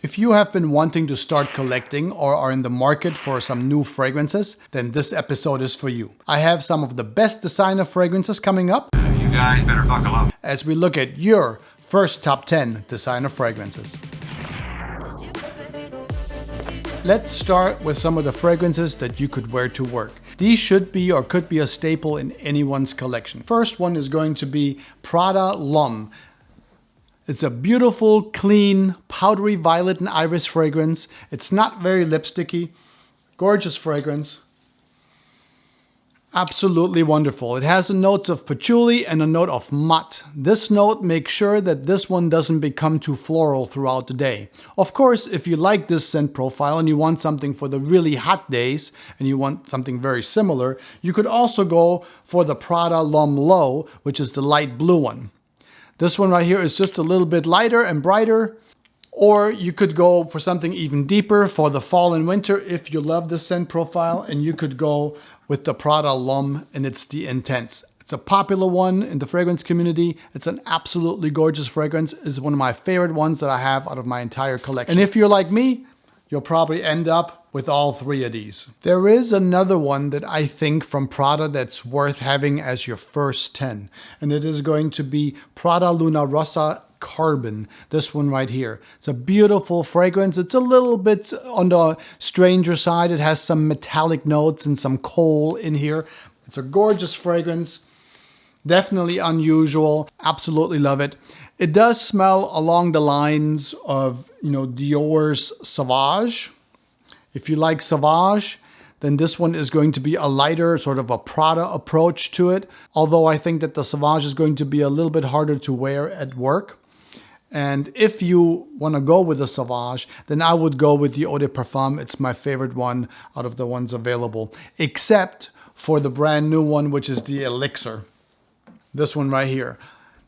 If you have been wanting to start collecting or are in the market for some new fragrances, then this episode is for you. I have some of the best designer fragrances coming up. You guys better buckle up as we look at your first top 10 designer fragrances. Let's start with some of the fragrances that you could wear to work. These should be or could be a staple in anyone's collection. First one is going to be Prada L'Homme. It's a beautiful, clean, powdery violet and iris fragrance. It's not very lipsticky. Gorgeous fragrance. Absolutely wonderful. It has the notes of patchouli and a note of mutt. This note makes sure that this one doesn't become too floral throughout the day. Of course, if you like this scent profile and you want something for the really hot days and you want something very similar, you could also go for the Prada L'Homme Low, which is the light blue one. This one right here is just a little bit lighter and brighter. Or you could go for something even deeper for the fall and winter if you love this scent profile, and you could go with the Prada L'Homme, and it's the Intense. It's a popular one in the fragrance community. It's an absolutely gorgeous fragrance. It's one of my favorite ones that I have out of my entire collection. And if you're like me, you'll probably end up with all three of these. There is another one that I think from Prada that's worth having as your first 10. And it is going to be Prada Luna Rossa Carbon, this one right here. It's a beautiful fragrance. It's a little bit on the stranger side. It has some metallic notes and some coal in here. It's a gorgeous fragrance. Definitely unusual. Absolutely love it. It does smell along the lines of, Dior's Sauvage. If you like Sauvage, then this one is going to be a lighter, sort of a Prada approach to it. Although I think that the Sauvage is going to be a little bit harder to wear at work. And if you want to go with the Sauvage, then I would go with the Eau de Parfum. It's my favorite one out of the ones available, except for the brand new one, which is the Elixir. This one right here.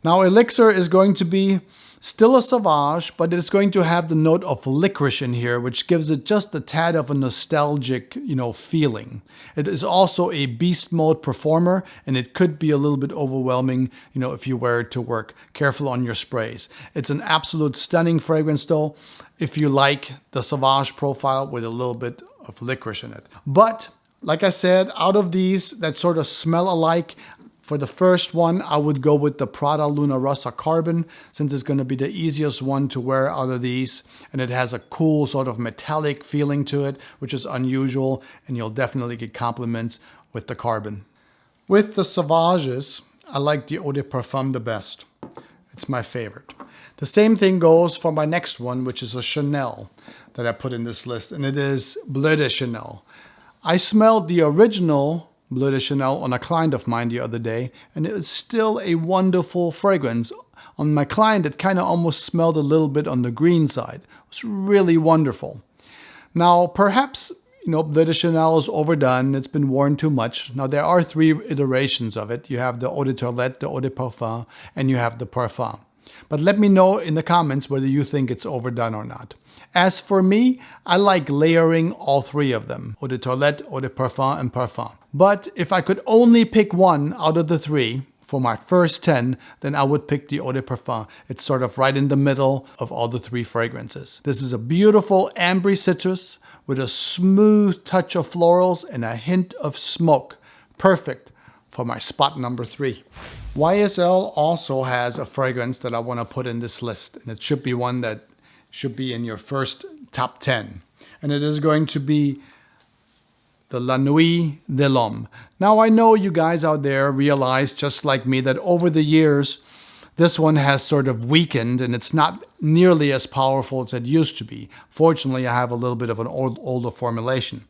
Now, Elixir is going to be still a Sauvage, but it's going to have the note of licorice in here, which gives it just a tad of a nostalgic, feeling. It is also a beast mode performer, and it could be a little bit overwhelming, if you wear it to work. Careful on your sprays. It's an absolute stunning fragrance, though, if you like the Sauvage profile with a little bit of licorice in it. But, like I said, out of these that sort of smell alike, for the first one, I would go with the Prada Luna Rossa Carbon, since it's going to be the easiest one to wear out of these. And it has a cool sort of metallic feeling to it, which is unusual. And you'll definitely get compliments with the Carbon. With the Sauvages, I like the Eau de Parfum the best. It's my favorite. The same thing goes for my next one, which is a Chanel that I put in this list. And it is Bleu de Chanel. I smelled the original Bleu de Chanel on a client of mine the other day, and it is still a wonderful fragrance. On my client, it kind of almost smelled a little bit on the green side. It was really wonderful. Now, perhaps, Bleu de Chanel is overdone. It's been worn too much. Now, there are 3 iterations of it. You have the Eau de Toilette, the Eau de Parfum, and you have the Parfum. But let me know in the comments whether you think it's overdone or not. As for me, I like layering all 3 of them. Eau de Toilette, Eau de Parfum, and Parfum. But if I could only pick one out of the 3 for my first 10, then I would pick the Eau de Parfum. It's sort of right in the middle of all the 3 fragrances. This is a beautiful ambery citrus with a smooth touch of florals and a hint of smoke. Perfect for my spot number 3. YSL also has a fragrance that I want to put in this list, and it should be one that should be in your first top 10. And it is going to be the La Nuit de l'Homme. Now, I know you guys out there realize, just like me, that over the years, this one has sort of weakened and it's not nearly as powerful as it used to be. Fortunately, I have a little bit of an older formulation.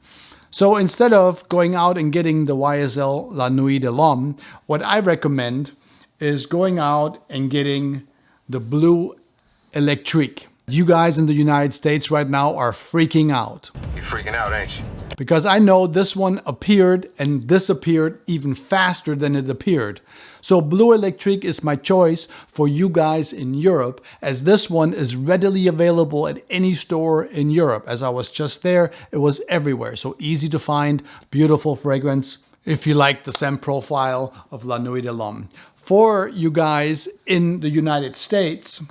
So instead of going out and getting the YSL La Nuit de l'Homme, what I recommend is going out and getting the Blue Electrique. You guys in the United States right now are freaking out. You're freaking out, ain't you? Because I know this one appeared and disappeared even faster than it appeared. So Blue Electrique is my choice for you guys in Europe, as this one is readily available at any store in Europe. As I was just there, it was everywhere. So easy to find, beautiful fragrance, if you like the scent profile of La Nuit de l'Homme. For you guys in the United States,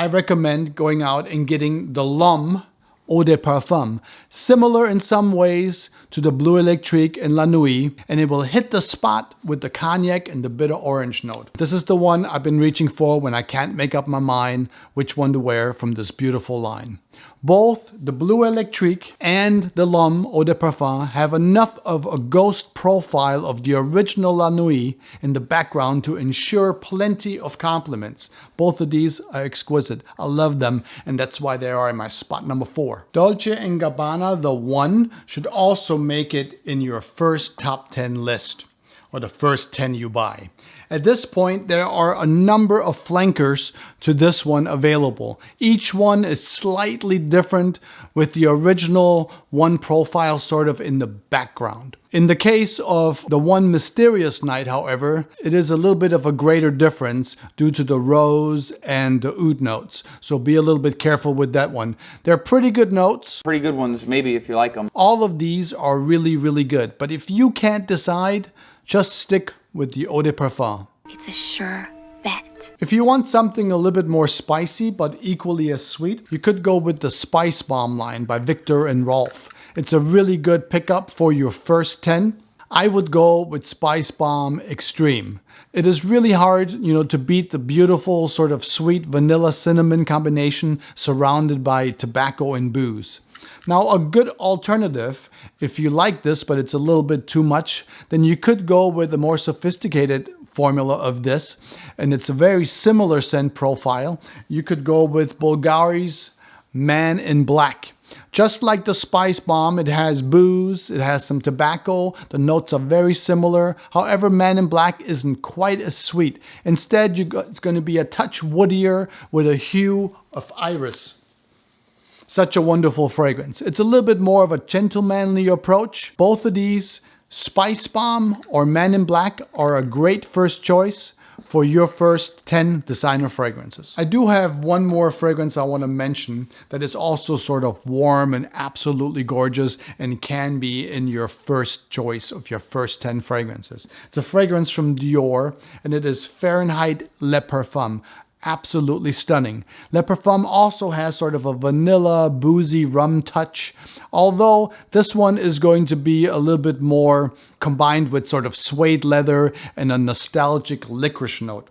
I recommend going out and getting the L'Homme Eau de Parfum, similar in some ways to the Bleu Electrique and La Nuit, and it will hit the spot with the cognac and the bitter orange note. This is the one I've been reaching for when I can't make up my mind which one to wear from this beautiful line. Both the Bleu Electrique and the L'Homme Eau de Parfum have enough of a ghost profile of the original La Nuit in the background to ensure plenty of compliments. Both of these are exquisite. I love them, and that's why they are in my spot number 4. Dolce & Gabbana, the one, should also make it in your first top 10 list, or the first 10 you buy. At this point, there are a number of flankers to this one available. Each one is slightly different, with the original one profile sort of in the background. In the case of the One Mysterious Night, however, it is a little bit of a greater difference due to the rose and the oud notes. So be a little bit careful with that one. They're pretty good notes. Pretty good ones, maybe, if you like them. All of these are really, really good. But if you can't decide, just stick with the Eau de Parfum. It's a sure bet. If you want something a little bit more spicy but equally as sweet, you could go with the Spice Bomb line by Victor and Rolf. It's a really good pickup for your first 10. I would go with Spice Bomb Extreme. It is really hard, to beat the beautiful sort of sweet vanilla cinnamon combination surrounded by tobacco and booze. Now, a good alternative, if you like this, but it's a little bit too much, then you could go with a more sophisticated formula of this, and it's a very similar scent profile. You could go with Bulgari's Man in Black. Just like the Spice Bomb, it has booze, it has some tobacco, the notes are very similar. However, Man in Black isn't quite as sweet. Instead, it's going to be a touch woodier with a hue of iris. Such a wonderful fragrance. It's a little bit more of a gentlemanly approach. Both of these, Spice Bomb or Man in Black, are a great first choice for your first 10 designer fragrances. I do have one more fragrance I want to mention that is also sort of warm and absolutely gorgeous and can be in your first choice of your first 10 fragrances. It's a fragrance from Dior, and it is Fahrenheit Le Parfum. Absolutely stunning. Le Parfum also has sort of a vanilla, boozy rum touch, although this one is going to be a little bit more combined with sort of suede leather and a nostalgic licorice note.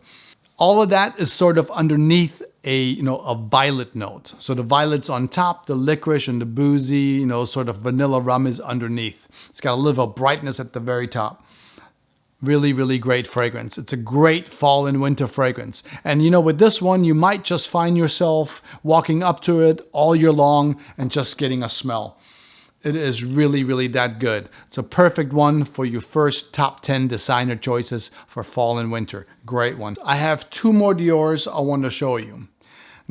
All of that is sort of underneath a violet note. So the violet's on top, the licorice and the boozy, sort of vanilla rum is underneath. It's got a little brightness at the very top. Really, really great fragrance. It's a great fall and winter fragrance. And with this one, you might just find yourself walking up to it all year long and just getting a smell. It is really, really that good. It's a perfect one for your first top 10 designer choices for fall and winter. Great one. I have 2 more Diors I want to show you.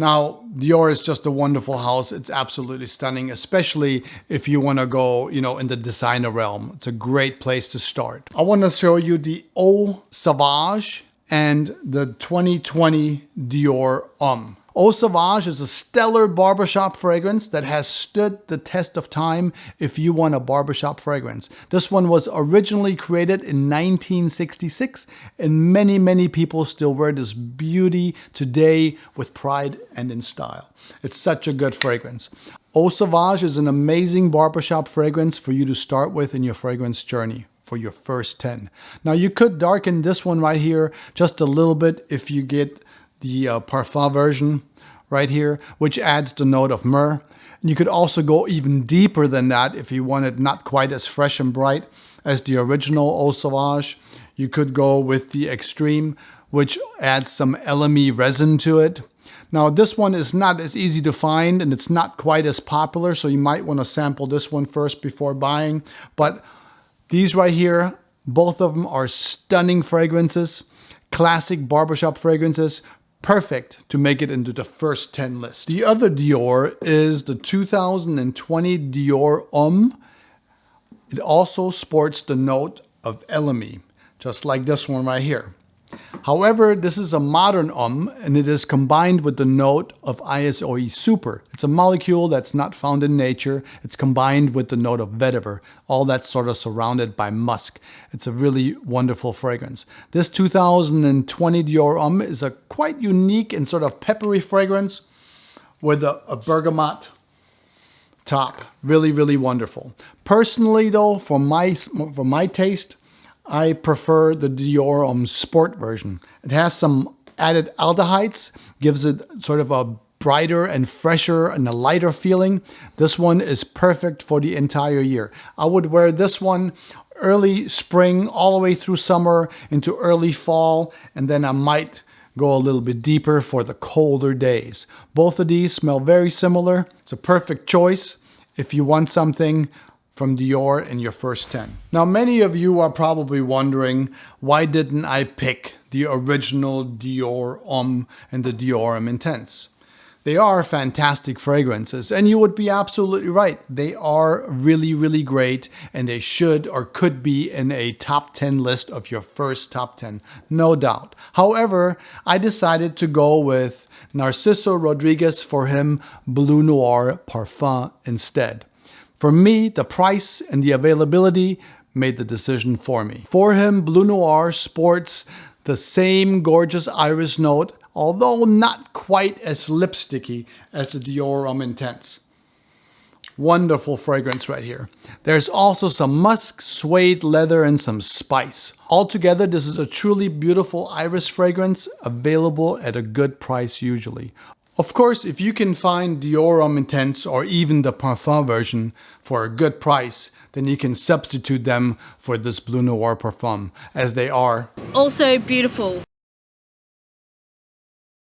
Now, Dior is just a wonderful house. It's absolutely stunning, especially if you want to go, in the designer realm. It's a great place to start. I want to show you the Eau Sauvage and the 2020 Dior Homme. Eau Sauvage is a stellar barbershop fragrance that has stood the test of time if you want a barbershop fragrance. This one was originally created in 1966, and many, many people still wear this beauty today with pride and in style. It's such a good fragrance. Eau Sauvage is an amazing barbershop fragrance for you to start with in your fragrance journey for your first 10. Now, you could darken this one right here just a little bit if you get the Parfum version right here, which adds the note of myrrh. And you could also go even deeper than that if you want it not quite as fresh and bright as the original Eau Sauvage. You could go with the Extreme, which adds some LME resin to it. Now, this one is not as easy to find and it's not quite as popular, so you might want to sample this one first before buying. But these right here, both of them are stunning fragrances, classic barbershop fragrances, perfect to make it into the first 10 list. The other Dior is the 2020 Dior Homme. It also sports the note of LME, just like this one right here. However, this is a modern Homme, and it is combined with the note of ISOE Super. It's a molecule that's not found in nature. It's combined with the note of vetiver. All that's sort of surrounded by musk. It's a really wonderful fragrance. This 2020 Dior Homme is a quite unique and sort of peppery fragrance. with a bergamot top. Really, really wonderful. Personally though, for my taste, I prefer the Dior Sport version. It has some added aldehydes, gives it sort of a brighter and fresher and a lighter feeling. This one is perfect for the entire year. I would wear this one early spring all the way through summer into early fall, and then I might go a little bit deeper for the colder days. Both of these smell very similar. It's a perfect choice if you want something from Dior in your first 10. Now, many of you are probably wondering, why didn't I pick the original Dior Homme and the Dior Homme Intense? They are fantastic fragrances, and you would be absolutely right. They are really, really great, and they should or could be in a top 10 list of your first top 10, no doubt. However, I decided to go with Narciso Rodriguez for him Bleu Noir Parfum instead. For me, the price and the availability made the decision for me. For him, Bleu Noir sports the same gorgeous iris note, although not quite as lipsticky as the Dior Homme Intense. Wonderful fragrance right here. There's also some musk, suede, leather, and some spice. Altogether, this is a truly beautiful iris fragrance, available at a good price usually. Of course, if you can find Dior Homme Intense or even the Parfum version for a good price, then you can substitute them for this Bleu Noir Parfum, as they are Also beautiful.